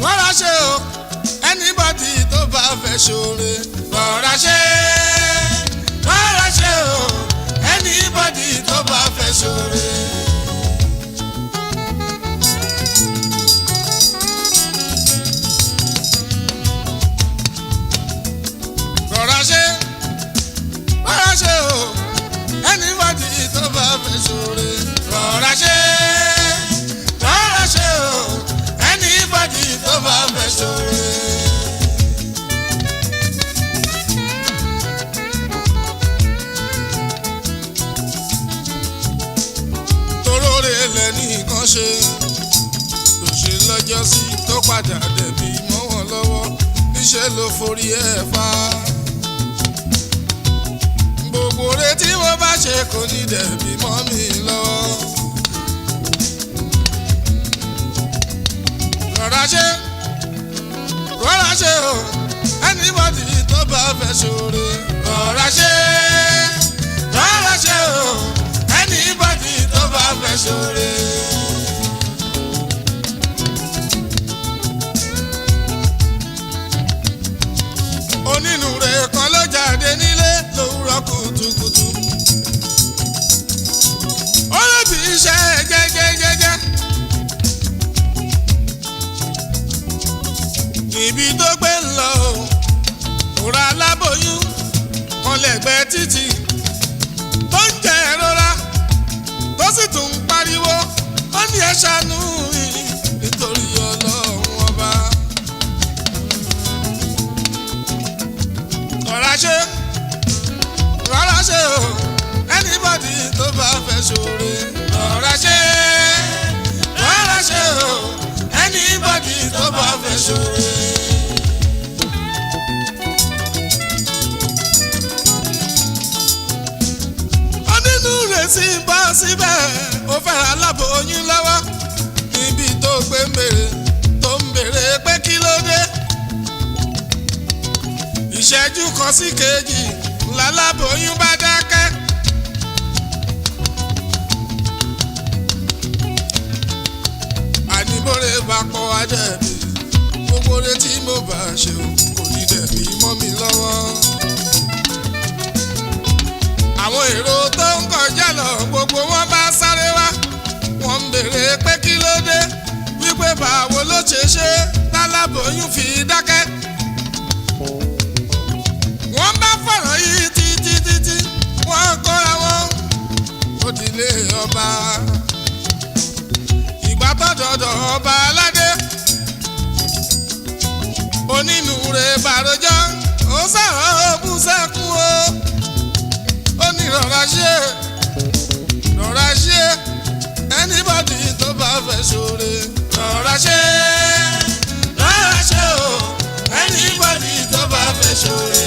rọra ṣe o anybody tó bá fẹ́ ṣoore rọra ṣe rọra ṣe o anybody tó bá fẹ́ ṣoore. rọra ṣe rọra ṣe o anybody tó bá fẹ́ ṣoore rọra ṣe rọra ṣe o anybody tó bá fẹ́ ṣoore. toróore lẹ́ni kan ṣe tó ṣe lọ́jọ́ sí tó padà dẹ̀bi mọ́ wọn lọ́wọ́ níṣẹ́ ló forí ẹ̀ fà. gbogbo rẹ̀ tí mo bá ṣe kò ní dẹ̀bi mọ́ mi lọ́wọ́. rọra ṣe o anybody tó bá fẹ́ ṣoore rọra ṣe o anybody tó bá fẹ́ ṣoore. onínúure kan ló jáde nílé lówùrọ̀ kùtùkùtù ó lè bí iṣẹ́ jẹ́jẹ́jẹ́jẹ́. ibi tó gbé ń lọ òrà aláboyún kan lẹ́gbẹ̀ẹ́ títì tó ń jẹ ìrora tó sì tún ń pariwo ó ní ẹ ṣàánú nítorí Ọlọ́run ọba. rọra ṣe o anybody tó bá fẹ́ ṣoore rọra ṣe o anybody tó bá fẹ́ ṣoore. onínúure sí ń bá síbẹ̀ ó fẹ́ràn aláboyún lọ́wọ́ níbi tó gbé ń béèrè pé kí ló dé. ìṣẹ́jú kan sí kejì láláboyún bá dákẹ́. àníbóre bá kọ́ wá dẹ̀bi gbogbo rẹ̀ tí mo bá ṣe kò ní dẹ̀bi mọ́ mi lọ́wọ́. àwọn èrò tó ń kọjá lọ gbogbo wọn bá sáré wá wọ́n ń béèrè pé kí ló dé wípé báwo ló ṣe ṣe láláboyún fi dákẹ́. wọ́n bá fọ̀rọ̀ yìí títí wọ́n kóra wọn ó dilé ọba. ìgbà tọ́jọ́dọ̀ ọba aládé onínúure bàrọ̀jọ́ ó sọ̀rọ̀ òkú sẹ́kù ó ní rọra ṣe anybody tó bá fẹ́ ṣoore rọra ṣe o anybody tó bá fẹ́ ṣoore.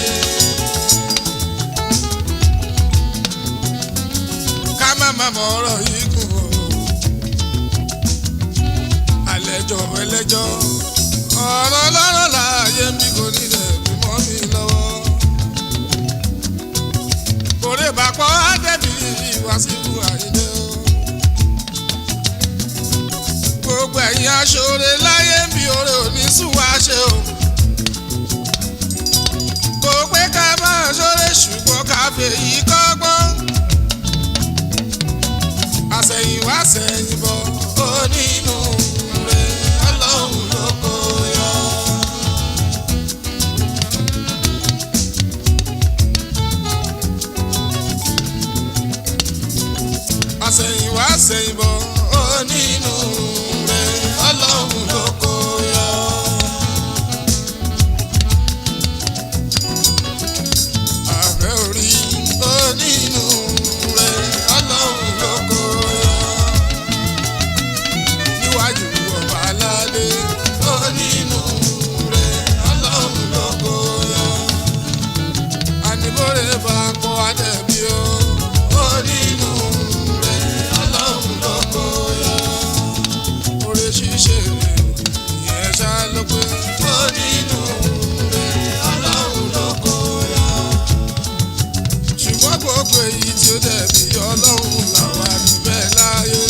ká má má mọ ọ̀rọ̀ yìí kù o àlẹ́jọ́ ẹlẹ́jọ́ ọ̀rọ̀ lọ́rọ̀ láàyè mi kò nílẹ̀ bí mọ́ mi lọ́wọ́. kòrè bàpọ̀ àdẹ́bí Wàsíù Àyìndé o. gbogbo ẹ̀yin aṣoore láyé ń bí oore òní sùn wá ṣe o. kò pé ká máa ṣoore ṣùgbọ́n ká fèyí kọ́gbọ́n. àṣẹ̀yìnwá àṣẹ̀yìnbọ̀ onínúure Ọlọ́run ló kó yọ. àṣẹ̀yìnwá àṣẹ̀yìnbọ̀ onínúure Ọlọ́run ló kó yọ. àbẹ̀ orí onínúure Ọlọ́run ló kó yọ. níwájú ọba aládé onínúure Ọlọ́run ló kó yọ. àníbóre bá kó adẹ́bí o onínúure Ọlọ́run ló kó yọ. oore ṣíṣe ìyẹn ṣá ló pé onínúure Ọlọ́run ló kó yọ. ṣùgbọ́n gbogbo èyí tí ó dẹ̀bi Ọlọ́run làwọn àdìbẹ́ láyé.